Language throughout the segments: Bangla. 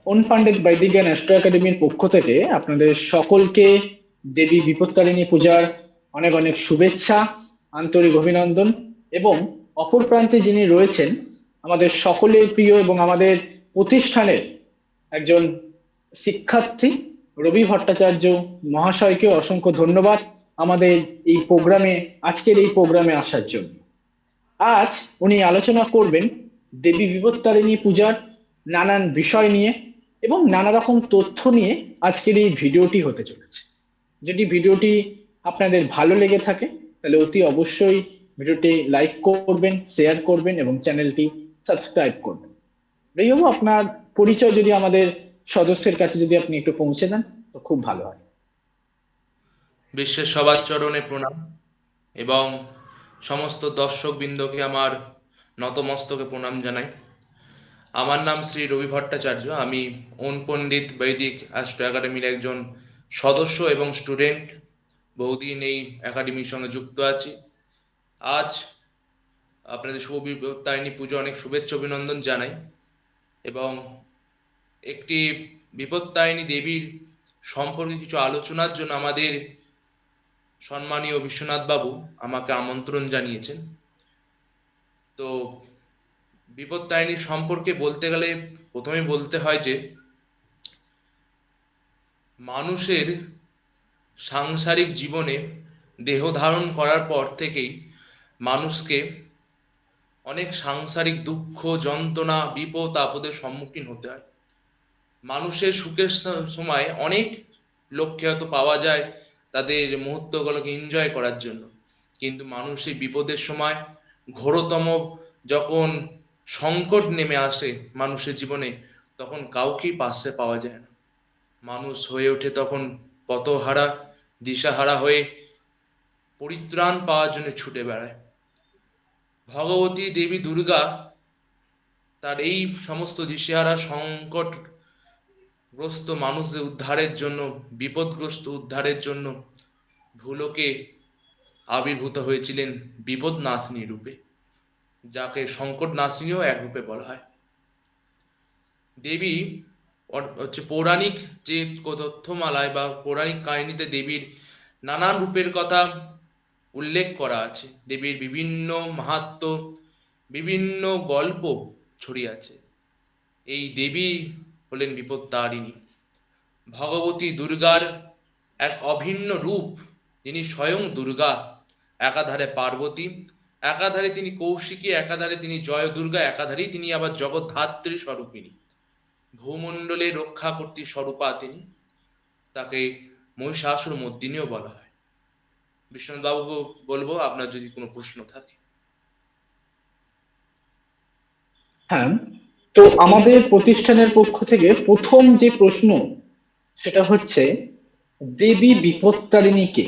ওন পান্ডিত বৈদিক জ্ঞান অ্যাস্ট্রো একাডেমির পক্ষ থেকে আপনাদের সকলকে দেবী বিপত্তারিণী পূজার অনেক অনেক শুভেচ্ছা, আন্তরিক অভিনন্দন। এবং অপর প্রান্তে যিনি রয়েছেন, আমাদের সকলের প্রিয় এবং আমাদের প্রতিষ্ঠানের একজন শিক্ষার্থী রবি ভট্টাচার্য মহাশয়কে অসংখ্য ধন্যবাদ আমাদের এই প্রোগ্রামে, আজকের এই প্রোগ্রামে আসার জন্য। আজ উনি আলোচনা করবেন দেবী বিপত্তারিণী পূজার নানান বিষয় নিয়ে এবং নানা রকম তথ্য নিয়ে আজকের এই ভিডিওটি হতে চলেছে। যদি ভিডিওটি আপনাদের ভালো লেগে থাকে তাহলে অতি অবশ্যই ভিডিওটি লাইক করবেন, শেয়ার করবেন এবং চ্যানেলটি সাবস্ক্রাইব করবেন। বাবু, আপনার পরিচয় যদি আমাদের সদস্যের কাছে যদি আপনি একটু পৌঁছে দেন তো খুব ভালো হয়। বিশ্বের সবার চরণে প্রণাম এবং সমস্ত দর্শক বৃন্দকে আমার নতমস্তকে প্রণাম জানাই। আমার নাম শ্রী রবি ভট্টাচার্য। আমি ওন পণ্ডিত বৈদিক অ্যাস্ট্রো একাডেমির একজন সদস্য এবং স্টুডেন্ট। বহুদিন এই একাডেমির সঙ্গে যুক্ত আছি। আজ আপনাদের শুভ বিপত্তারিণী পুজো অনেক শুভেচ্ছা অভিনন্দন জানাই এবং একটি বিপত্তারিণী দেবীর সম্পর্কে কিছু আলোচনার জন্য আমাদের সম্মানীয় বিশ্বনাথ বাবু আমাকে আমন্ত্রণ জানিয়েছেন। তো বিপত্তারিণী সম্পর্কে বলতে গেলে প্রথমে বলতে হয় যে মানুষের সাংসারিক জীবনে দেহ ধারণ করার পর থেকেই মানুষকে অনেক সাংসারিক দুঃখ, যন্ত্রণা, বিপদ আপদের সম্মুখীন হতে হয়। মানুষের সুখের সময় অনেক লোককে হয়তো পাওয়া যায় তাদের মুহূর্তগুলোকে এনজয় করার জন্য, কিন্তু মানুষ এই বিপদের সময় ঘোরতম যখন সংকট নেমে আসে মানুষের জীবনে, তখন কাউকেই পাশে পাওয়া যায় না। মানুষ হয়ে ওঠে তখন পথহারা, দিশাহারা হয়ে পরিত্রাণ পাওয়ার জন্য ছুটে বেড়ায়। ভগবতী দেবী দুর্গা তার এই সমস্ত দিশেহারা সংকটগ্রস্ত মানুষদের উদ্ধারের জন্য, বিপদগ্রস্ত উদ্ধারের জন্য ভূলোকে আবির্ভূত হয়েছিলেন বিপদ নাশিনী রূপে, যাকে সংকট নাশিনীও এক রূপে বলা হয়। দেবী হচ্ছে পৌরাণিক যে তথ্যমালায় বা পৌরাণিক কাহিনীতে দেবীর নানান রূপের কথা উল্লেখ করা আছে। দেবীর বিভিন্ন মাহাত্ম্য, বিভিন্ন গল্প ছড়িয়ে আছে। এই দেবী হলেন বিপত্তারিণী, ভগবতী দুর্গার এক অভিন্ন রূপ। যিনি স্বয়ং দুর্গা, একাধারে পার্বতী, একাধারে তিনি কৌশিকী, একাধারে তিনি জয় দুর্গা, একাধারেই তিনি আবার জগদ্ধাত্রী স্বরূপিণী, ভূমণ্ডলে রক্ষাকর্ত্রী স্বরূপা তিনি। তাকে মহিষাসুর মর্দিনীও বলা হয়। বিশ্বনাথ বাবুকে বলবো আপনার যদি কোনো প্রশ্ন থাকে। হ্যাঁ, তো আমাদের প্রতিষ্ঠানের পক্ষ থেকে প্রথম যে প্রশ্ন সেটা হচ্ছে দেবী বিপত্তারিণী কে?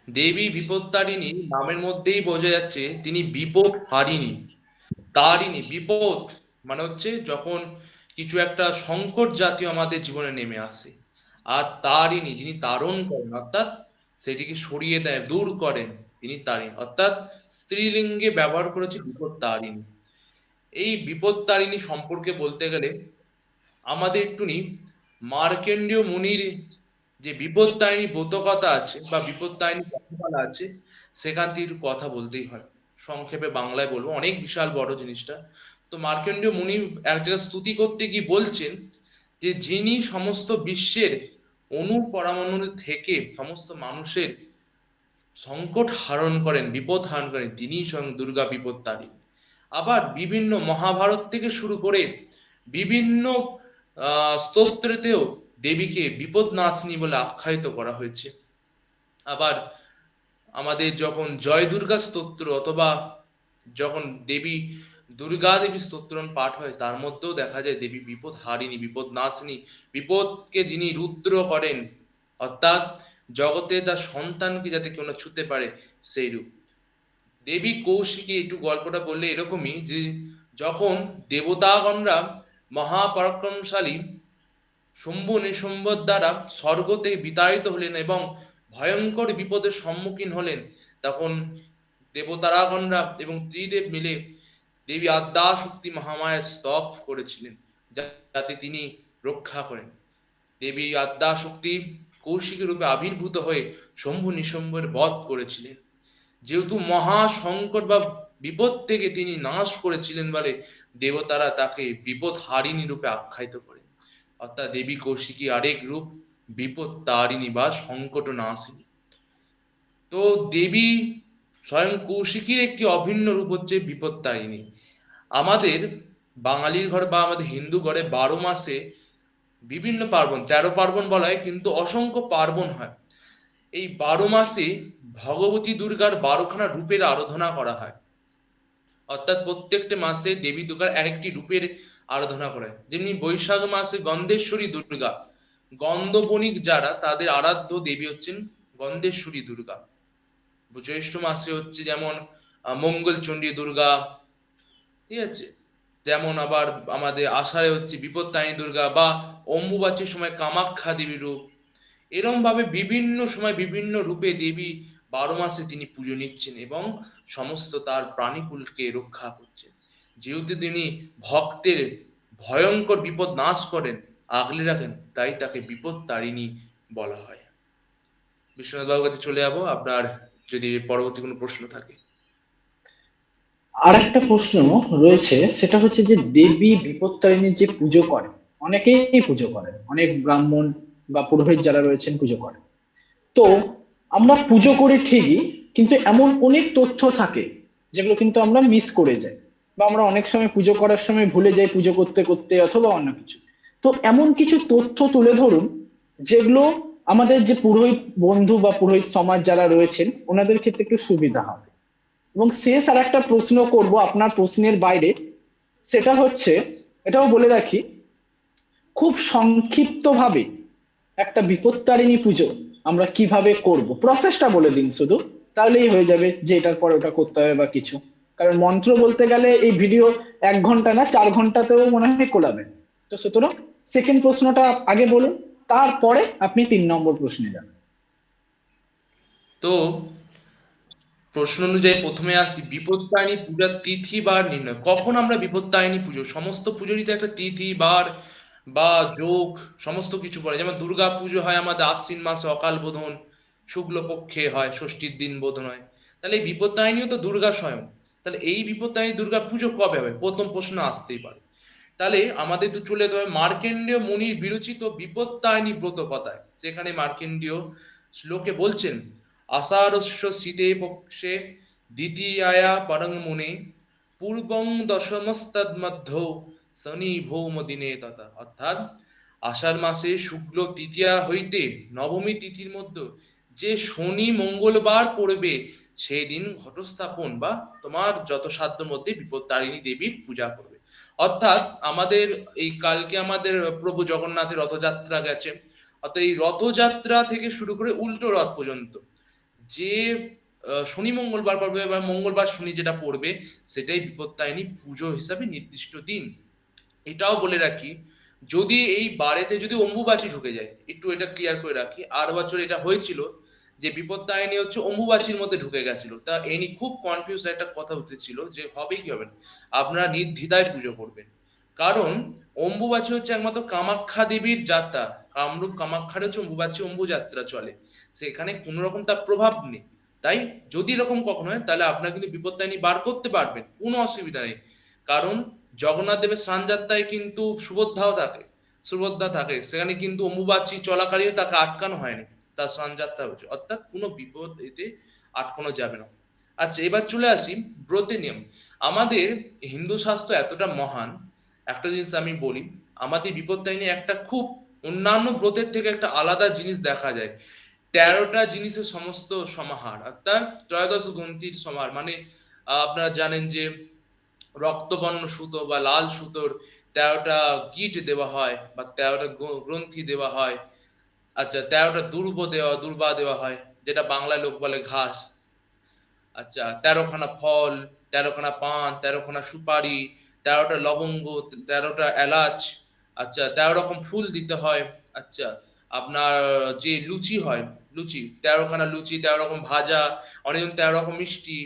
দেবী বিপত্তারিণী নামের মধ্যেই বোঝা যাচ্ছে তিনি বিপদ হারিণী, তারিণী। বিপদ মানে হচ্ছে যখন কিছু একটা সংকট জাতীয় আমাদের জীবনে নেমে আসে, আর তারিণী যিনি তারণ করেন, অর্থাৎ সেটিকে সরিয়ে দেয়, দূর করেন, তিনি তারিণী। অর্থাৎ স্ত্রীলিঙ্গে ব্যবহার করেছে বিপদ তারিণী। এই বিপদ তারিণী সম্পর্কে বলতে গেলে আমাদের একটুনি মার্কেন্ডীয় মুনির যে বিপত্তারিণী ব্রতকথা আছে বা বিপত্তারিণী কথামালা আছে, সেখান থেকে একটু কথা বলতেই হয়। সংক্ষেপে বাংলায় বলবো, অনেক বিশাল বড় জিনিসটা। তো মার্কেন্ডীয় মুনি এক জায়গায় স্তুতি করতে গিয়ে বলছেন যে যিনি সমস্ত বিশ্বের অণু পরমাণু থেকে সমস্ত মানুষের সংকট হারণ করেন, বিপদ হারণ করেন, তিনি স্বয়ং দুর্গা বিপত্তারিণী। আবার বিভিন্ন মহাভারত থেকে শুরু করে বিভিন্ন স্তোত্রেতেও দেবীকে বিপদ নাশিনী বলে আখ্যায়িত করা হয়েছে। আবার আমাদের যখন জয় দুর্গা স্তোত্র অথবা যখন দেবী দুর্গা দেবী স্তোত্রণ পাঠ হয়, তার মধ্যেও দেখা যায় দেবী বিপদ হারিণী, বিপদ নাশিনী, বিপদকে যিনি রুদ্র করেন, অর্থাৎ জগতে তার সন্তানকে যাতে কেউ না ছুতে পারে সেই রূপ। দেবী কৌশিকী একটু গল্পটা বললে এরকমই যে যখন দেবতাগণরা মহাপরাক্রমশালী শম্ভু নিশম্বর দ্বারা স্বর্গ থেকে বিতাড়িত হলেন এবং ভয়ঙ্কর বিপদের সম্মুখীন হলেন, তখন দেবতারাগণরা এবং ত্রিদেব মিলে দেবী আদ্যা শক্তি মহামায়ার স্তব করেছিলেন যাতে তিনি রক্ষা করেন। দেবী আদ্যা শক্তি কৌশিকী রূপে আবির্ভূত হয়ে শম্ভু নিশম্বের বধ করেছিলেন। যেহেতু মহা সংকট বা বিপদ থেকে তিনি নাশ করেছিলেন বলে দেবতারা তাকে বিপদ হারিণী রূপে আখ্যায়িত করেন। অর্থাৎ দেবী কৌশিকী আরেক রূপ বিপদ তারিণী বা সংকট নাশিনী। তো দেবী স্বয়ং কৌশিকীর একটি অভিন্ন রূপ হচ্ছে বিপত্তারিণী। আমাদের বাঙালির ঘর বা আমাদের হিন্দু ঘরে 12 মাসে বিভিন্ন পার্বণ, 13 পার্বণ বলা হয় কিন্তু অসংখ্য পার্বণ হয়। এই 12 মাসে ভগবতী দুর্গার 12খানা রূপের আরাধনা করা হয়। অর্থাৎ প্রত্যেকটা মাসে দেবী দুর্গার একটি রূপের আরাধনা করা হয়। যেমনি বৈশাখ মাসে গন্ধেশ্বরী দুর্গা, গন্ধবণিক যারা তাদের আরাধ্য দেবী হচ্ছেন গন্ধেশ্বরী দুর্গা। জ্যৈষ্ঠ মাসে হচ্ছে যেমন মঙ্গলচণ্ডী দুর্গা, ঠিক আছে, যেমন আবার আমাদের আষাঢ়ে হচ্ছে বিপত্তারিণী দুর্গা বা অম্বুবাচীর সময় কামাখ্যা দেবী রূপ। এরম ভাবে বিভিন্ন সময় বিভিন্ন রূপে দেবী 12 মাসে তিনি পুজো নিচ্ছেন এবং সমস্ত তার প্রাণীকুলকে রক্ষা করছেন। যেহেতু তিনি ভক্তের ভয়ঙ্কর বিপদ নাশ করেন, আগলে রাখেন, তাই তাকে বিপত্তারিণী বলা হয়। বিশ্বনাথ বাবুর কাছে চলে যাবো, আপনার যদি পরবর্তী কোনো প্রশ্ন থাকে। আর একটা প্রশ্ন রয়েছে, সেটা হচ্ছে যে দেবী বিপত্তারিণীর যে পুজো করে, অনেকেই পুজো করে, অনেক ব্রাহ্মণ বা পুরোহিত যারা রয়েছেন পুজো করে। তো আমরা পুজো করি ঠিকই, কিন্তু এমন অনেক তথ্য থাকে যেগুলো কিন্তু আমরা মিস করে যাই, বা আমরা অনেক সময় পুজো করার সময় ভুলে যাই পুজো করতে করতে অথবা অন্য কিছু। তো এমন কিছু তথ্য তুলে ধরুন যেগুলো আমাদের যে পুরোহিত বন্ধু বা পুরোহিত সমাজ যারা রয়েছেন ওনাদের ক্ষেত্রে একটু সুবিধা হবে। এবং শেষ আর একটা প্রশ্ন করব আপনার প্রশ্নের বাইরে, সেটা হচ্ছে, এটাও বলে রাখি, খুব সংক্ষিপ্ত ভাবে একটা বিপত্তারিণী পুজো আমরা কিভাবে করব, প্রসেসটা বলে দিন শুধু, তাহলেই হয়ে যাবে যে এটার পরে ওটা করতে হবে বা কিছু। কারণ মন্ত্র বলতে গেলে এই ভিডিও 1 ঘন্টা না 4 ঘন্টাতেও মনে হয় কোলাবে। তো সুতরাং সেকেন্ড প্রশ্নটা আগে বলুন, তারপরে আপনি 3 নম্বর প্রশ্নে যান। তো প্রশ্ন অনুযায়ী প্রথমে আসি বিপত্তারিণী পূজার তিথি বার নির্ণয়। কখন আমরা বিপত্তারিণী পুজো, সমস্ত পুজোরই তো একটা তিথি বার বা যোগ সমস্ত কিছু পড়ে। যেমন দুর্গা পুজো হয় আমাদের আশ্বিন মাসে অকাল বোধন শুক্লপক্ষে হয়, ষষ্ঠীর দিন বোধন হয়। তাহলে এই বিপত্তারিণীও তো দুর্গা স্বয়ং। তাহলে এই বিপত্তারিণী দুর্গা পুজো কবে হবে, প্রথম প্রশ্ন আসতেই পারে। তাহলে আমাদের তো চলে যেতে হবে মার্কেন্ডীয় মুনির বিরচিত বিপত্তারিণী ব্রত কথায়। সেখানে মার্কেন্ডীয় শ্লোকে বলছেন, আষাঢ়স্য শীতে পক্ষে দ্বিতীয়া পরং মুনে পূর্বং দশমস্তন্মধ্য শনি ভৌম দিনে তথা। অর্থাৎ আষাঢ় মাসে শুক্ল তৃতীয়া হইতে নবমী তিথির মধ্যে যে শনি মঙ্গলবার পড়বে সেই দিন ঘটস্থাপন বা তোমার যত সাধ্য মধ্যে বিপত্তারিণী দেবীর পূজা করবে। অর্থাৎ আমাদের এই কালকে আমাদের প্রভু জগন্নাথের রথযাত্রা গেছে। অর্থাৎ এই রথযাত্রা থেকে শুরু করে উল্টো রথ পর্যন্ত যে শনি মঙ্গলবার পড়বে বা মঙ্গলবার শনি যেটা পড়বে সেটাই বিপত্তারিণী পুজো হিসাবে নির্দিষ্ট দিন। এটাও বলে রাখি, যদি এই বারেতে যদি অম্বুবাচী ঢুকে যায়, একটু এটা ক্লিয়ার করে রাখি, আর বছর এটা হয়েছিল যে বিপত্তারিণী হচ্ছে অম্বুবাচীর মধ্যে ঢুকে গেছিল, তা এ নিয়ে খুব কনফিউজ একটা কথা উঠেছিল যে হবে কি হবে না। আপনারা নির্দ্বিধায় পুজো করবেন, কারণ অম্বুবাচী হচ্ছে একমাত্র কামাখ্যা দেবীর যাত্রা। কামরূপ কামাখ্যার হচ্ছে অম্বুবাচী অম্বুযাত্রা চলে, সেখানে কোনো রকম তার প্রভাব নেই। তাই যদি এরকম কখনো হয় তাহলে আপনারা কিন্তু বিপত্তারিণী বার করতে পারবেন, কোনো অসুবিধা নেই। কারণ জগন্নাথ দেবের স্নানযাত্রায় কিন্তু সুভদ্রাও থাকে, সুভদ্রা থাকে, সেখানে কিন্তু অম্বুবাচী চলাকালীন তাকে আটকানো হয়নি, তার স্নানযাত্রা হচ্ছে, অর্থাৎ কোনো বিপদ এতে আটকানো যাবে না। আচ্ছা, এবার চলে আসি ব্রতের নিয়ম। আমাদের হিন্দু শাস্ত্র এতটা মহান, একটা জিনিস আমি বলি, আমাদের বিপত্তারিণী একটা খুব অন্যান্য ব্রতের থেকে একটা আলাদা জিনিস দেখা যায়। 13টা জিনিসের সমস্ত সমাহার, অর্থাৎ ত্রয়োদশ গ্রন্থির সমাহার। মানে আপনারা জানেন যে রক্তবর্ণ সুতো বা লাল সুতোর 13টা গিট দেওয়া হয় বা 13টা গ্রন্থি দেওয়া হয়। আচ্ছা, 13টা দুর্বা দেওয়া হয়, যেটা বাংলায় লোক বলে ঘাস। আচ্ছা, 13খানা ফল, 13খানা পান, 13খানা সুপারি, 13টা লবঙ্গ, 13টা এলাচ। আচ্ছা, 13 রকম ফুল দিতে হয়। আচ্ছা, আপনার যে লুচি হয়, লুচি 13খানা লুচি, 13 রকম ভাজা, অনেকজন 13 রকম মিষ্টি।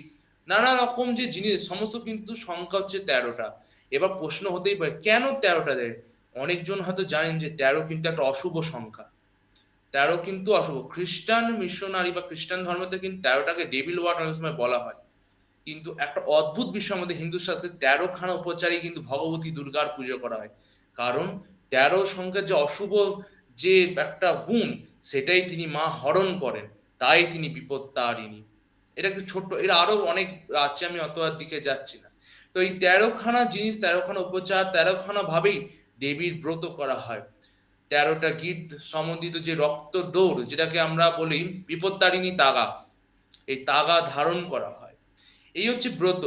নানা রকম যে জিনিস, সমস্ত কিন্তু সংখ্যা হচ্ছে 13টা। এবার প্রশ্ন হতেই পারে কেন 13টা দেয়? অনেকজন হয়তো জানেন যে 13 কিন্তু একটা অশুভ সংখ্যা। 13 কিন্তু অশুভ। খ্রিস্টান মিশনারি বা খ্রিস্টান ধর্মতে কিন্তু 13টাকে ডেভিল ওয়ার্ড অনেক সময় বলা হয়। কিন্তু একটা অদ্ভুত বিষয়, আমাদের হিন্দু শাস্ত্রে 13খানা উপচারী কিন্তু ভগবতী দুর্গার পুজো করা হয়। কারণ 13 সংখ্যার যে অশুভ যে একটা গুণ, সেটাই তিনি মা হরণ করেন, তাই তিনি বিপত্তারিণী। এটা একটু ছোট্ট, এর আরো অনেক আছে, আমি অত আর দিকে যাচ্ছি না। তো এই 13খানা জিনিস, 13খানা উপচার, 13খানা ভাবেই দেবীর ব্রত করা হয়। 13টা গীত সম্বন্ধিত যে রক্ত দৌড়, যেটাকে আমরা বলি বিপত্তারিণী তাগা, এই তাগা ধারণ করা হয়। এই হচ্ছে ব্রত।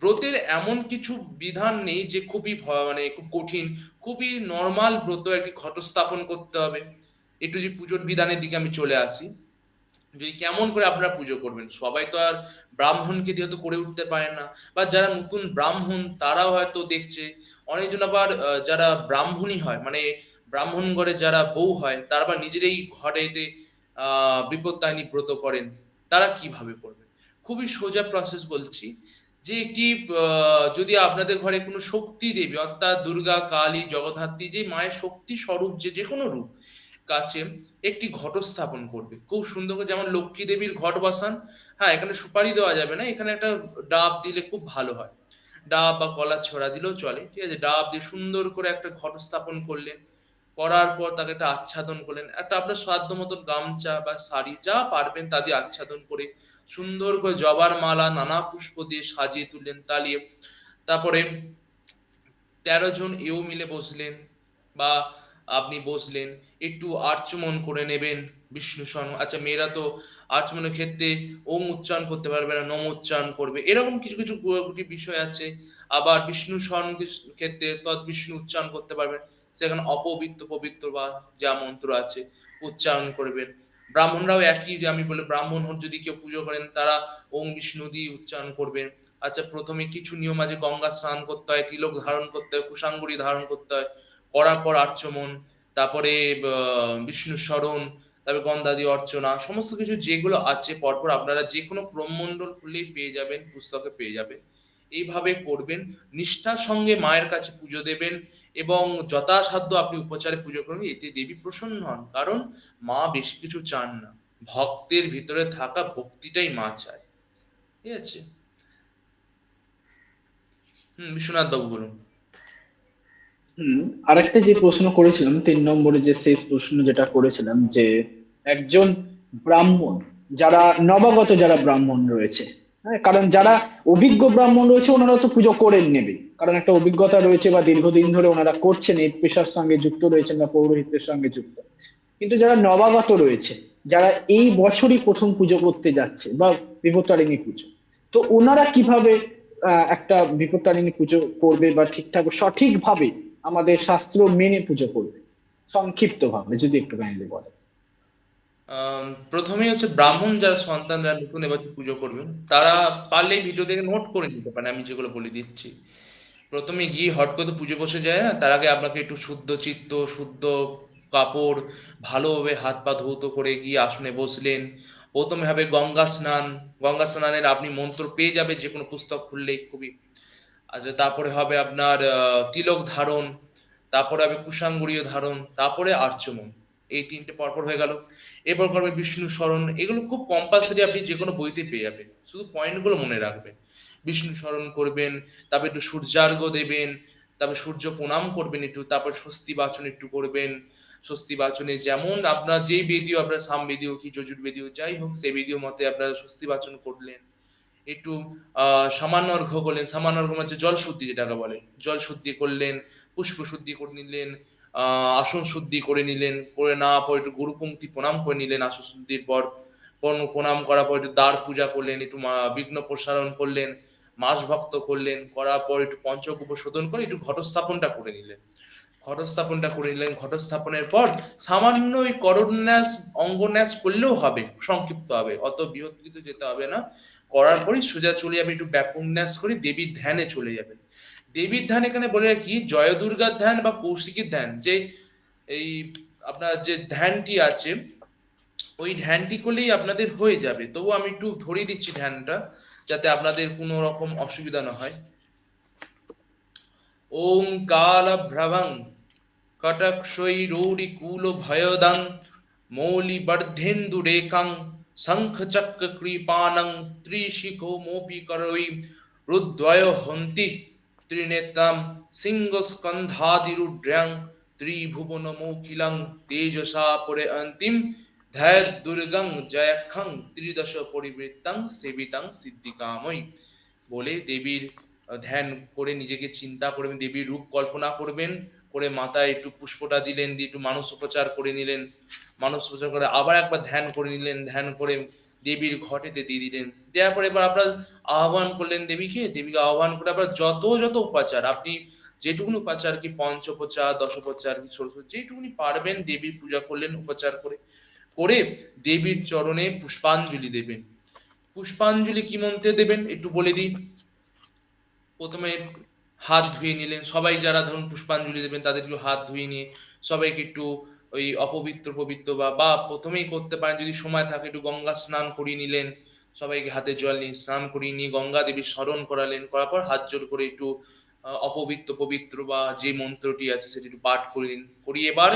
ব্রতের এমন কিছু বিধান নেই যে খুবই মানে খুব কঠিন, খুবই নর্মাল ব্রত। একটি ঘট স্থাপন করতে হবে। একটু যে পুজোর বিধানের দিকে আমি চলে আসি, যে কেমন করে আপনারা পুজো করবেন। সবাই তো আর ব্রাহ্মণকে দিয়ে তো করে উঠতে পারে না, বা যারা নতুন ব্রাহ্মণ তারাও হয়তো দেখছে। অনেকজন আবার যারা ব্রাহ্মণী হয়, মানে ব্রাহ্মণ ঘরে যারা বউ হয়, তারা আবার নিজেরাই ঘরেতে বিপত্তারিণী ব্রত করেন। তারা কিভাবে করবেন? খুবই সোজা প্রসেস বলছি। যে একটি যদি আপনাদের ঘরে কোনো শক্তি দেবী, অর্থাৎ দুর্গা, কালী, জগদ্ধাত্রী, যে মায়ের শক্তি স্বরূপ, যে যে কোনো রূপ কাছে একটি ঘট স্থাপন করবে খুব সুন্দর করে, যেমন লক্ষ্মী দেবীর ঘট বসান। হ্যাঁ, এখানে সুপারি দেওয়া যাবে না, এখানে একটা ডাব দিলে খুব ভালো হয়। ডাব বা কলা ছড়া দিলেও চলে, ঠিক আছে। ডাব দিয়ে সুন্দর করে একটা ঘট স্থাপন করলেন। করার পর তাকে একটা আচ্ছাদন করলেন, একটা আপনার সাধ্য মতন গামছা বা শাড়ি যা পারবেন তা দিয়ে আচ্ছাদন করে সুন্দর করে জবার মালা নানা পুষ্প দিয়ে সাজিয়ে তুললেন, তালিয়ে। তারপরে 13 জন এও মিলে বসলেন, বা আপনি বসলেন, একটু আর্চমন করে নেবেন বিষ্ণু সন। আচ্ছা, মেয়েরা তো আর্চমনের ক্ষেত্রে ওম উচ্চারণ করতে পারবে না, নম উচ্চারণ করবে, এরকম কিছু কিছু গুটি বিষয় আছে। আবার বিষ্ণু সন ক্ষেত্রে তৎ বিষ্ণু উচ্চারণ করতে পারবেন, সেখানে অপবিত্র পবিত্র বা যা মন্ত্র আছে উচ্চারণ করবেন। ব্রাহ্মণরাও একই, যে আমি বলে ব্রাহ্মণ যদি কেউ পুজো করেন, তারা ওম বিষ্ণু দিয়ে উচ্চারণ করবেন। আচ্ছা, প্রথমে কিছু নিয়ম আছে, গঙ্গা স্নান করতে হয়, তিলক ধারণ করতে হয়, কুশাঙ্গুরি ধারণ করতে হয়, করার পর আর্চমন, তারপরে বিষ্ণু স্মরণ, তারপরে গন্ধাদি অর্চনা, সমস্ত কিছু যেগুলো আছে পরপর আপনারা যে কোনো ক্রমমণ্ডল খুললেই পেয়ে যাবেন, পুস্তকে পেয়ে যাবেন। এইভাবে করবেন, নিষ্ঠার সঙ্গে মায়ের কাছে পুজো দেবেন, এবং যথাসাধ্য আপনি উপচারে পুজো করবেন। এতে দেবী প্রসন্ন হন, কারণ মা বেশি কিছু চান না, ভক্তের ভিতরে থাকা ভক্তিটাই মা চায়। ঠিক আছে। বিশ্বনাথ বাবু বলুন। হুম। আরেকটা যে প্রশ্ন করেছিলাম, 3 নম্বরে যে শেষ প্রশ্ন যেটা করেছিলাম, যে একজন ব্রাহ্মণ, যারা নবাগত যারা ব্রাহ্মণ রয়েছে, হ্যাঁ, কারণ যারা অভিজ্ঞ ব্রাহ্মণ রয়েছে ওনারা তো পুজো করে নেবে, কারণ একটা অভিজ্ঞতা রয়েছে বা দীর্ঘদিন ধরে ওনারা করছেন, এই পেশার সঙ্গে যুক্ত রয়েছেন বা পৌরোহিত্যের সঙ্গে যুক্ত। কিন্তু যারা নবাগত রয়েছে, যারা এই বছরই প্রথম পুজো করতে যাচ্ছে বা বিপত্তারিণী পুজো, তো ওনারা কিভাবে একটা বিপত্তারিণী পুজো করবে বা ঠিকঠাক সঠিকভাবে আমাদের শাস্ত্র মেনে পুজো করবে, সংক্ষিপ্ত ভাবে যদি একটু কাইন্ডলি বলেন। প্রথমেই হচ্ছে ব্রাহ্মণ যারা সন্তান, যারা নতুন এবছর পুজো করবেন, তারা পারলে ভিডিও দেখে নোট করে নিতে পারেন, আমি যেগুলো বলে দিচ্ছি। প্রথমে গিয়ে হট করে তো পুজো বসে যায় না, তার আগে আপনাকে একটু শুদ্ধ চিত্ত, শুদ্ধ কাপড়, ভালোভাবে হাত পা ধৌত করে গিয়ে আসনে বসলেন। প্রথমে হবে গঙ্গা স্নান। গঙ্গা স্নানের আপনি মন্ত্র পেয়ে যাবে যে কোনো পুস্তক খুললেই, খুবই। আচ্ছা, তারপরে হবে আপনার তিলক ধারণ, তারপরে হবে কুশাঙ্গুরীয় ধারণ, তারপরে আর্চমন। এই তিনটে পরপর হয়ে গেল। এরপর করবে বিষ্ণু স্মরণ। এগুলো খুব কম্পালসারি, আপনি যে কোনো বইতে পেয়ে যাবেন, শুধু পয়েন্ট গুলো মনে রাখবেন। বিষ্ণু স্মরণ করবেন, তারপর একটু সূর্যার্ঘ্য দেবেন, তারপর সূর্য প্রণাম করবেন একটু, তারপর স্বস্তি বাচন একটু করবেন। স্বস্তি বাচনে যেমন আপনার যেই বেদীয়, আপনার সামবেদীয় কি যজুর্বেদীয় যাই হোক, সেই বেদীয় মতে আপনারা স্বস্তি বাচন করলেন। একটু সামান্য অর্ঘ্য করলেন, সামান্য অর্ঘ্য মানে জল শুদ্ধি যেটাকে বলে, জল শুদ্ধি করলেন, পুষ্প শুদ্ধি করে নিলেন, আসন শুদ্ধি করে নিলেন, করে নেওয়ার পর একটু গুরু পংক্তি প্রণাম করে নিলেন। আসন শুদ্ধির পর প্রণাম করার পর একটু দ্বার পূজা করলেন, একটু বিঘ্ন প্রসারণ করলেন, মাস ভক্ত করলেন, করার পর একটু পঞ্চকুপ শোধন করে একটু ঘটস্থাপনটা করে নিলেন। ঘটস্থাপনটা করে নিলেন, ঘটস্থাপনের পর সামান্য ওই করন্যাস অঙ্গন্যাস করলেও হবে, সংক্ষিপ্ত হবে, অত বৃহৎ কিছু যেতে হবে না। করার পরই সোজা চলে যাবে, একটু ব্যাপন্যাস করে দেবীর ধ্যানে চলে যাবেন। দেবীর ধ্যান এখানে বলে রাখি, জয় দুর্গার ধ্যান বা কৌশিকীর ধ্যান, যে এই আপনার যে ধ্যানটি আছে, ওই ধ্যানটি করলেই আপনাদের হয়ে যাবে। তবু আমি একটু ধরিয়ে দিচ্ছি ধ্যানটা। যাতে আপনাদের কোনো রকম অসুবিধা না হয়। ওম কালভ্রবং কটক্ষৈরৌরিকুলভয়দং মৌলিবর্ধেন্দুরেখাং শঙ্খচক্রকৃপাণং ত্রিশিখোমোপিকরৈ রুদ্রয় হন্তি ত্রিনেত্রাং সিংহস্কন্ধাদিরুদ্র্যাং ত্রিভুবনমখিলং তেজসা পরয়ন্তীং ধ্যায়দুর্গং জয়ক্ষং ত্রিদশ পরিবৃত্তং সেবিতং সিদ্ধিকাময়ী। বলে দেবীর ধ্যান করে নিজেকে চিন্তা করবেন, দেবীর রূপ কল্পনা করবেন, করে মাথায় একটু পুষ্পটা দিলেন, দিয়ে একটু মানসোপচার করে নিলেন, মানসোপচার করে আবার একবার ধ্যান করে নিলেন, ধ্যান করে দেবীর ঘটেতে দিয়ে দিলেন, দেওয়ার পরে এবার আপনার আহ্বান করলেন দেবীকে, দেবীকে আহ্বান করে আবার যত যত উপাচার আপনি যেটুকুনি উপাচার কি পঞ্চোপচার, দশোপচার, কি ষোড়শ, যেটুকুনি পারবেন দেবীর পূজা করলেন উপাচার করে, করে দেবীর চরণে পুষ্পাঞ্জলি দেবেন। পুষ্পাঞ্জলি কি মন্ত্রে দেবেন একটু বলে দিই। প্রথমে হাত ধুয়ে নিলেন, সবাই যারা ধরুন পুষ্পাঞ্জলি দেবেন তাদেরকে হাত ধুয়ে নিয়ে সবাইকে একটু ওই অপবিত্র পবিত্র বা প্রথমেই করতে পারেন যদি সময় থাকে একটু গঙ্গা স্নান করিয়ে নিলেন, সবাইকে হাতে জল নিয়ে স্নান করিয়ে নিয়ে গঙ্গা দেবীর স্মরণ করালেন, করার পর হাত জোড় করে একটু অপবিত্র পবিত্র বা যে মন্ত্রটি আছে সেটি একটু পাঠ করে দিন, করিয়ে এবার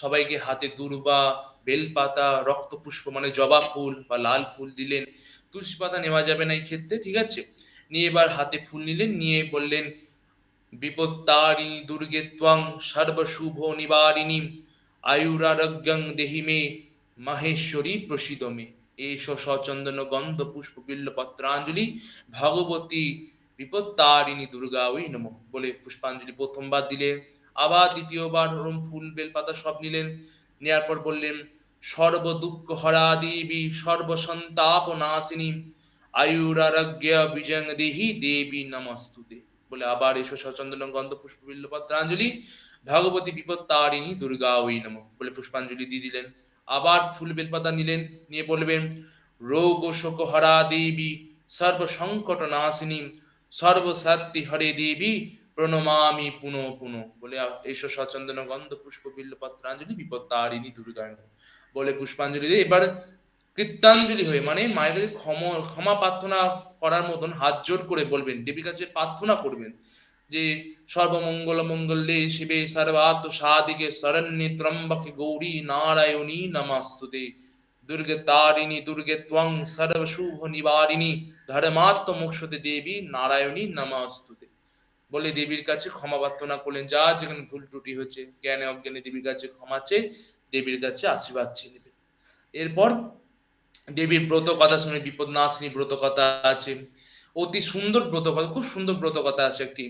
সবাইকে হাতে দূর্বা, বেলপাতা, রক্তপুষ্প মানে জবা ফুল বা লাল ফুল দিলেন, তুলসী পাতা নেওয়া যাবে না এই ক্ষেত্রে, ঠিক আছে। নিয়ে এবার হাতে ফুল নিলেন, নিয়ে বললেন বিপত্তারিণী দুর্গে ত্বং সর্বশুভ নিবারিণী আয়ুরারোগ্যং দেহি মে মাহেশ্বরী প্রসিদ মে। এষ সচন্দন গন্ধ পুষ্প বিল্ল পত্রাঞ্জলি ভগবতী বিপত্তারিণী দুর্গা ওই নমঃ বলে পুষ্পাঞ্জলি প্রথমবার দিলে, আবার দ্বিতীয়বার ওরম ফুল বেলপাতা সব নিলেন, নেয়ার পর বললেন সর্ব দুঃখ হরা দেবী সর্ব সন্তাপ নাশিনী আয়ুরারোগ্য বিজং দেহি দেবী নমস্তুতে। বলে আবার এসো সচন্দন গন্ধ পুষ্প বিল্ল পত্রাঞ্জলি ভগবতী বিপত্তারিণী দুর্গা ওই নমঃ বলে পুষ্পাঞ্জলি দিয়ে দিলেন। আবার ফুল বেলপাতা নিলেন, নিয়ে বলবেন রোগ শোক হরা দেবী সর্ব সংকট নাশিনী সর্বসাত্তি হরে দেবী প্রণমামি পুনঃ পুনঃ বলে এসো সচন্দন গন্ধ পুষ্প বিল্ল পত্রাঞ্জলি বিপত্তারিণী দুর্গা নমঃ বলে পুষ্পাঞ্জলি দিয়ে এবার কৃত্যাঞ্জলি হয়ে মানে মায়ের কাছে ক্ষমা প্রার্থনা করার মতন হাত জোড় করে বলবেন, দেবীর কাছে প্রার্থনা করবেন যে সর্বমঙ্গল মঙ্গলে শিবে সর্বার্থ সাধিকে শরণ্যে ত্রম্বকে গৌরী নারায়ণী নমস্তুতে দুর্গে তারিণী দুর্গে ত্বং সর্ব শুভ নিবারিণী ধর্মাত্ম মোক্ষতে দেবী নারায়ণী নমস্তুতে। বলে দেবীর কাছে ক্ষমা প্রার্থনা করলেন, যা যেখানে ভুল ত্রুটি হয়েছে জ্ঞানে অজ্ঞানে দেবীর কাছে ক্ষমা চেয়ে দেবীর কাছে আশীর্বাদ চেয়ে নেবেন। এরপর দেবীর ব্রত কথা শুনে, বিপদ নাশিনী ব্রত কথা আছে, অতি সুন্দর ব্রত কথা, খুব সুন্দর ব্রত কথা আছে একটি,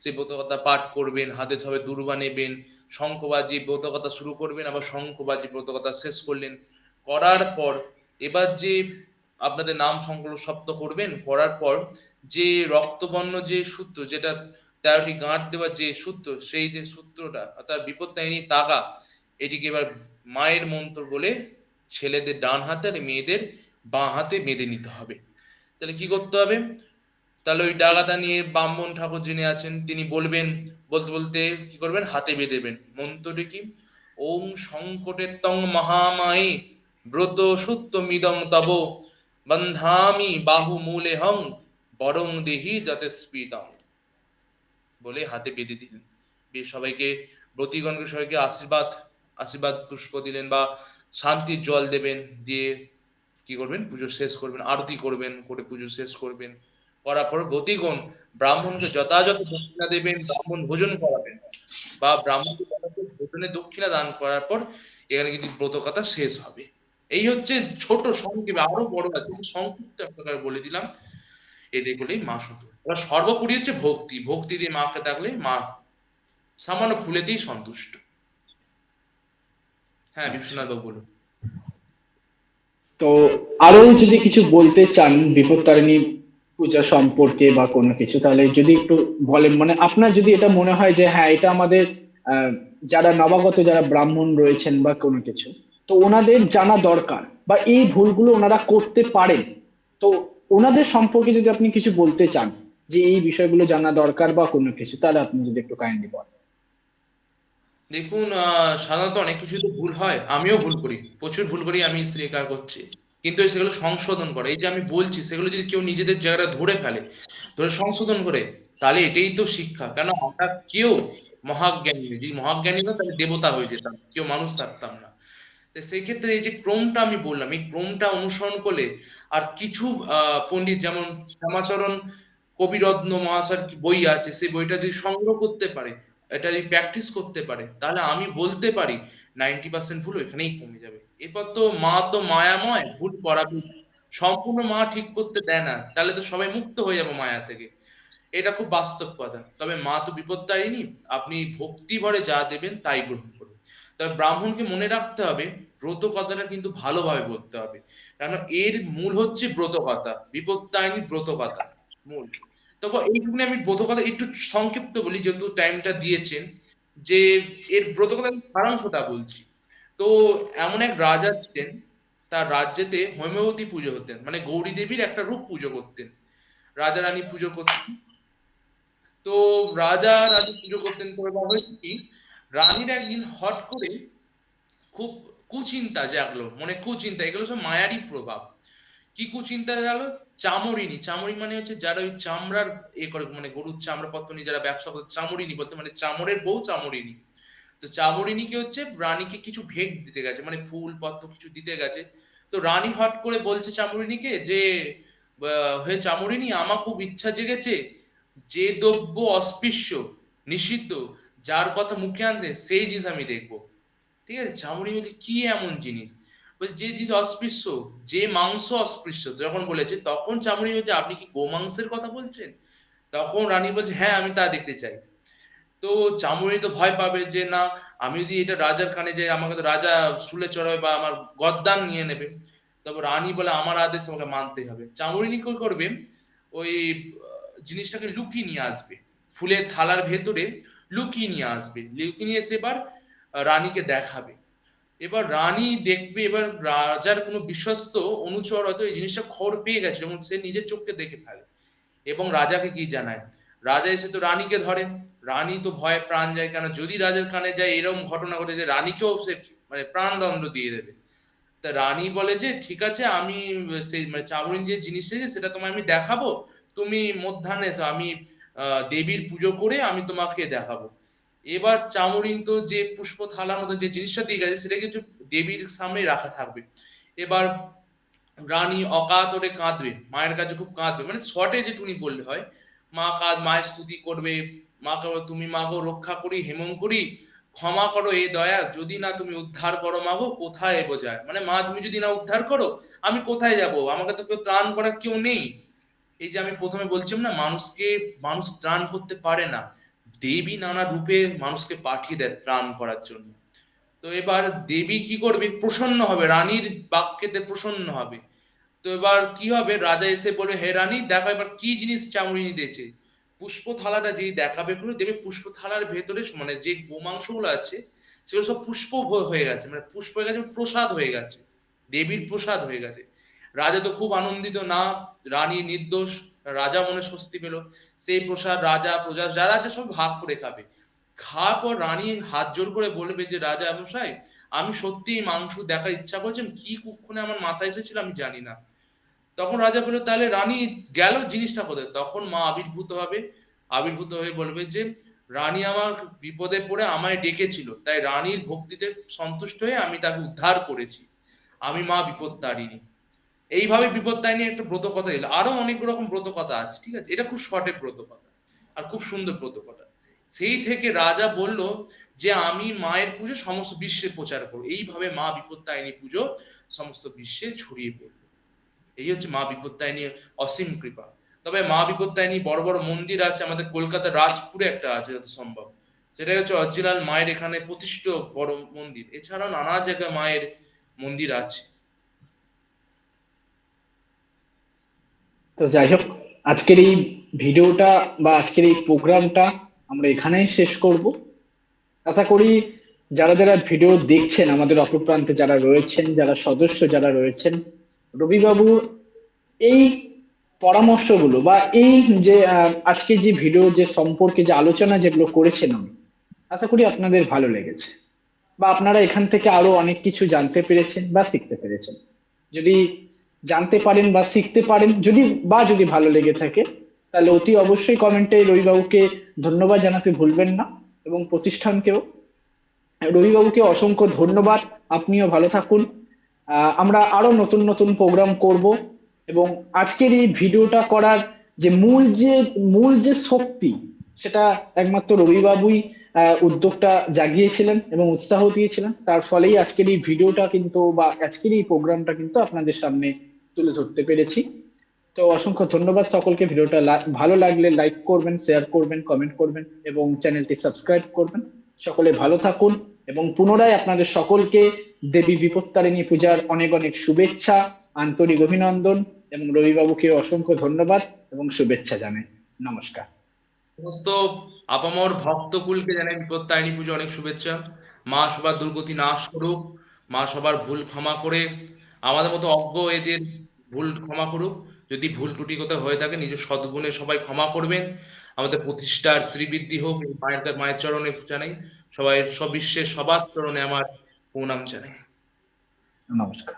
সেই ব্রত কথা পাঠ করবেন, হাতে সবে দূর্বা নেবেন, শঙ্খ বাজিয়ে ব্রত কথা শুরু করবেন, আবার শঙ্খ বাজিয়ে ব্রত কথা শেষ করলেন। করার পর এবার যে আপনাদের নাম সংকল্প সপ্ত করবেন, করার পর যে রক্তবর্ণ যে সূত্র যেটা 13টি গাঁট দেওয়া যে সূত্র, সেই যে সূত্রটা অর্থাৎ বিপত্তারিণী তাগা, এটিকে এবার মায়ের মন্ত্র বলে ছেলেদের ডান হাতে আর মেয়েদের বাঁ হাতে বেঁধে নিতে হবে। তাহলে কি করতে হবে, তাহলে ওই ডাগাটা নিয়ে ব্রাহ্মণ ঠাকুর যিনি আছেন তিনি বলবেন, বলতে বলতে কি করবেন হাতে বেঁধেবেন। মন্ত্রটি কি, ওম সংকটের তং মহামায়ী ব্রত সূত্র মিদং তব বন্ধামি বাহু মূলে হং বরং দেহি যাতে স্ফীতং। বলে হাতে বেঁধে দিলেন, বেশ সবাইকে ব্রতীগণকে সবাইকে আশীর্বাদ আশীর্বাদ পুষ্প দিলেন বা শান্তির জল দেবেন, দিয়ে কি করবেন পুজো শেষ করবেন, আরতি করবেন, করে পুজো শেষ করবেন। করার পর ব্রতীগণ ব্রাহ্মণকে যথাযথ দক্ষিণা দেবেন, ব্রাহ্মণ ভোজন করাবেন বা ব্রাহ্মণকে যথাযথ ভোজনে দক্ষিণা দান করার পর এখানে কিন্তু ব্রত কথা শেষ হবে। এই হচ্ছে ছোট সংক্ষেপে, আরো বড় আছে সংক্ষিপ্ত এক প্রকার বলে দিলাম। এগুলোই মা শুধু, এবার সর্বোপরি হচ্ছে ভক্তি, ভক্তি দিয়ে মাকে ডাকলে মা সামান্য ফুলেতেই সন্তুষ্ট। হ্যাঁ আচ্ছা, বিশ্বনাথ বাবু বলুন। তো আরো যদি কিছু বলতে চান বিপত্তারিণী পূজা সম্পর্কে বা কোনো কিছু, তাহলে যদি একটু বলেন, মানে আপনার যদি এটা মনে হয় যে হ্যাঁ এটা আমাদের আহ, যারা নবাগত যারা ব্রাহ্মণ রয়েছেন বা কোনো কিছু, তো ওনাদের জানা দরকার বা এই ভুলগুলো ওনারা করতে পারেন, তো ওনাদের সম্পর্কে যদি আপনি কিছু বলতে চান যে এই বিষয়গুলো জানা দরকার বা কোনো কিছু, তাহলে আপনি যদি একটু কাইন্ডলি বলেন। দেখুন সাধারণত অনেক কিছু তো ভুল হয়, আমিও ভুল করি, প্রচুর ভুল করি, আমি স্বীকার করছি। কিন্তু সেগুলো সংশোধন করে, এই যে আমি বলছি সেগুলো যদি কেউ নিজেদের জায়গাটা ধরে ফেলে, ধরে সংশোধন করে, তাহলে এটাই তো শিক্ষা। কেন আমরা কেউ মহাজ্ঞানী নই, যদি মহাজ্ঞানী হতো তাহলে দেবতা হয়ে যেতাম, কেউ মানুষ থাকতাম না। তো সেই ক্ষেত্রে এই যে ক্রমটা আমি বললাম, এই ক্রমটা অনুসরণ করলে, আর কিছু পণ্ডিত যেমন শ্যামাচরণ কবিরত্ন মহাশয়ের কি বই আছে, সেই বইটা যদি সংগ্রহ করতে পারে, এটা যদি প্র্যাকটিস করতে পারে, তাহলে আমি বলতে পারি 90% ভুল এখানেই কমে যাবে। এরপর তো মায়াময়, ভুল করাবে, সম্পূর্ণ মা ঠিক করতে দেয় না, তাহলে তো সবাই মুক্ত হয়ে যাবো মায়া থেকে। এটা খুব বাস্তব কথা। তবে মা তো বিপত্তারিণী, আপনি ভক্তি ভরে যা দেবেন তাই গ্রহণ করুন। তবে ব্রাহ্মণকে মনে রাখতে হবে, ব্রত কথাটা কিন্তু ভালোভাবে বলতে হবে, কারণ এর মূল হচ্ছে ব্রত কথা, বিপত্তারিণী ব্রত কথা মূল। তবে এইটুকুনি আমি ব্রত কথা একটু সংক্ষিপ্ত বলি, যেহেতু টাইমটা দিয়েছেন, যে এর ব্রত কথা সারাংশটা বলছি। তো এমন এক রাজা ছিলেন, তার রাজ্যেতে হৈমবতী পুজো হতেন, মানে গৌরী দেবীর একটা রূপ পুজো করতেন, রাজা রানী পুজো করতেন। তো রাজা রানী পুজো করতেন, তো এবার হয়েছে কি, রানীর একদিন হট করে খুব কুচিন্তা জাগলো, মানে কুচিন্তা, এগুলো সব মায়ারই প্রভাব। কি কুচিন্তা গেল, চামড়িনী, চামড়ি মানে হচ্ছে যারা ওই চামড়ার করে, মানে গরুর চামড়া পত্র নিয়ে যারা ব্যবসা করতে, চামড়িনী বলতে, মানে চামড়ের বউ চামড়িনী। তো চামড়িনী কি হচ্ছে, রানীকে কিছু ভেট দিতে গেছে, মানে ফুল পত্র কিছু দিতে গেছে। তো রানী হট করে বলছে চামড়িনীকে যে হে চামড়িনী, আমার খুব ইচ্ছা জেগেছে, যে দ্রব্য অস্পৃশ্য, নিষিদ্ধ, যার কথা মুখে আনতে সেই জিনিস আমি দেখবো। ঠিক আছে, চামড়ি বলছে কি এমন জিনিস, বলছে যে জিনিস অস্পৃশ্য, যে মাংস অস্পৃশ্য। যখন বলেছে তখন চামড়ি বলছে আপনি কি গোমাংসের কথা বলছেন? তখন রানী বলছে হ্যাঁ আমি তা দেখতে চাই। তো চামড়ি তো ভয় পাবে যে না, আমি যদি এটা রাজার কানে যাই আমাকে তো রাজা শুলে চড়াবে বা আমার গদ্দান নিয়ে নেবে। তবে রানী বলে আমার আদেশ তোমাকে মানতে হবে। চামড়িনী কি করবে, ওই জিনিসটাকে লুকিয়ে নিয়ে আসবে, ফুলের থালার ভেতরে লুকিয়ে নিয়ে আসবে, লুকিয়ে নিয়ে এসে এবার রানীকে দেখাবে। এবার রানী দেখবে, এবার রাজার কোনো বিশ্বস্ত অনুচর হয়তো এই জিনিসটা খবর পেয়ে গেছে এবং সে নিজের চোখকে দেখে ফেলে, এবং রাজাকে কি জানায়। রাজা এসে তো রানীকে ধরে, রানী তো ভয়ে প্রাণ যায়, কেন যদি রাজার কানে যায় এরকম ঘটনা ঘটে যে রানীকেও সে মানে প্রাণদণ্ড দিয়ে দেবে। তা রানী বলে যে ঠিক আছে, আমি সেই মানে চাবুরিন যে জিনিসটা যে সেটা তোমায় আমি দেখাবো, তুমি মধ্যাহ্নে এসো, আমি দেবীর পুজো করে আমি তোমাকে দেখাবো। এবার চামুরিন তো যে পুষ্প থালার মতো যে জিনিসটা দিয়ে গেছে সেটা কিছু দেবীর সামনে রাখা থাকবে। এবার রানী অকাতরে কাঁদবে, মায়ের কাছে খুব কাঁদবে, মানে শর্টে যেটুকুনি বললে হয়, মায়ের স্তুতি করবে, মাকে বলবে, তুমি মাগো রক্ষা করি হেমঙ্করী, ক্ষমা করো এ দয়া, যদি না তুমি উদ্ধার করো মাগো কোথায় এবো যায়, মানে মা তুমি যদি না উদ্ধার করো আমি কোথায় যাব, আমাকে তো কেউ ত্রাণ করার কেউ নেই। এই যে আমি প্রথমে বলছিলাম না, মানুষ ত্রাণ করতে পারে না, দেবী নানা রূপে মানুষকে পাঠিয়ে দেয় ত্রাণ করার জন্য। তো এবার দেবী কি করবে, প্রসন্ন হবে, রানীর বাক্যেতে প্রসন্ন হবে। তো এবার কি হবে, রাজা এসে বলবে হে রানী দেখো এবার কি জিনিস চামড়িনী দিয়েছে। পুষ্প থালাটা যেই দেখাবে করে দেবে, পুষ্প থালার ভেতরে মানে যে গোমাংস গুলো আছে সেগুলো সব পুষ্প হয়ে গেছে, মানে পুষ্প হয়ে গেছে, প্রসাদ হয়ে গেছে, দেবীর প্রসাদ হয়ে গেছে। রাজা তো খুব আনন্দিত, না রানী নির্দোষ, রাজা মনে স্বস্তি পেল। সেই প্রসাদ রাজা প্রজা যারা আছে সব ভাগ করে খাবে। খাওয়ার পর রানী হাত জোর করে বলবে যে রাজা মশাই, আমি সত্যি এই মাংস দেখার ইচ্ছা করছি, কি কুক্ষণে আমার মাথায় এসেছিল আমি জানি না। তখন রাজা বলল তাহলে রানী গেল জিনিসটা কোথায়, তখন মা আবির্ভূত হবে, আবির্ভূত হয়ে বলবে যে রানী আমার বিপদে পড়ে আমায় ডেকেছিল, তাই রানীর ভক্তিতে সন্তুষ্ট হয়ে আমি তাকে উদ্ধার করেছি, আমি মা বিপত্তারিণী। এইভাবে বিপত্তারিণী একটা ব্রত কথা এলো, আরো অনেক রকম ব্রত কথা আছে, ঠিক আছে, এটা খুব শর্টের ব্রত কথা আর খুব সুন্দর ব্রত কথা। সেই থেকে রাজা বলল যে আমি মায়ের পুজো সমস্ত বিশ্বে প্রচার করবো, এইভাবে মা বিপত্তারিণী পুজো সমস্ত বিশ্বে ছড়িয়ে পড়লো। এই হচ্ছে মা বিপত্তারিণী অসীম কৃপা। তবে মা বিপত্তারিণী বড় বড় মন্দির আছে, আমাদের কলকাতার রাজপুরে একটা আছে যত সম্ভব, সেটা হচ্ছে অরিজিনাল মায়ের এখানে প্রতিষ্ঠিত বড় মন্দির, এছাড়াও নানা জায়গায় মায়ের মন্দির আছে। তো যাই হোক, আজকের এই ভিডিওটা বা আজকের এই প্রোগ্রামটা আমরা এখানেই শেষ করব। আশা করি যারা যারা ভিডিও দেখছেন, আমাদের অপর প্রান্তে যারা রয়েছেন, যারা সদস্য যারা রয়েছেন, রবিবাবু এই পরামর্শগুলো বা এই যে আজকে যে ভিডিও যে সম্পর্কে যে আলোচনা যেগুলো করেছেন উনি, আশা করি আপনাদের ভালো লেগেছে বা আপনারা এখান থেকে আরো অনেক কিছু জানতে পেরেছেন বা শিখতে পেরেছেন। যদি জানতে পারেন বা শিখতে পারেন, যদি ভালো লেগে থাকে, তাহলে অতি অবশ্যই কমেন্টে রবিবাবুকে ধন্যবাদ জানাতে ভুলবেন না, এবং প্রতিষ্ঠানকেও। রবিবাবুকে অসংখ্য ধন্যবাদ। আপনিও ভালো থাকুন। আমরা আরো নতুন নতুন প্রোগ্রাম করব, এবং আজকের এই ভিডিওটা করার যে মূল যে শক্তি, সেটা একমাত্র রবিবাবুই উদ্যোগটা জাগিয়েছিলেন এবং উৎসাহ দিয়েছিলেন। তার ফলেই আজকের এই ভিডিওটা কিন্তু, বা আজকের এই প্রোগ্রামটা কিন্তু আপনাদের সামনে তুলে ধরতে পেরেছি। তো অসংখ্য ধন্যবাদ সকলকে। ভিডিওটা ভালো লাগলে লাইক করবেন, শেয়ার করবেন, কমেন্ট করবেন, এবং চ্যানেলটি সাবস্ক্রাইব করবেন। সকলে ভালো থাকুন, এবং পুনরায় আপনাদের সকলকে দেবী বিপত্তারিণী পূজার অনেক অনেক শুভেচ্ছা, আন্তরিক অভিনন্দন, এবং রবিবাবুকে অসংখ্য ধন্যবাদ এবং শুভেচ্ছা জানাই। নমস্কার। সমস্ত আপামর ভক্তকুলকে জানাই বিপত্তারিণী পুজো অনেক শুভেচ্ছা। মা সবার দুর্গতি নাশ করুক, মা সবার ভুল ক্ষমা করে আমাদের মতো অজ্ঞ এদের ভুল ক্ষমা করুক। যদি ভুল ত্রুটি কোথাও হয়ে থাকে নিজের সদ্গুণে সবাই ক্ষমা করবেন। আমাদের প্রতিষ্ঠার শ্রীবৃদ্ধি হোক, এই মায়ের চরণে জানাই। সবাই সব বিশ্বের সবার চরণে আমার প্রণাম জানাই। নমস্কার।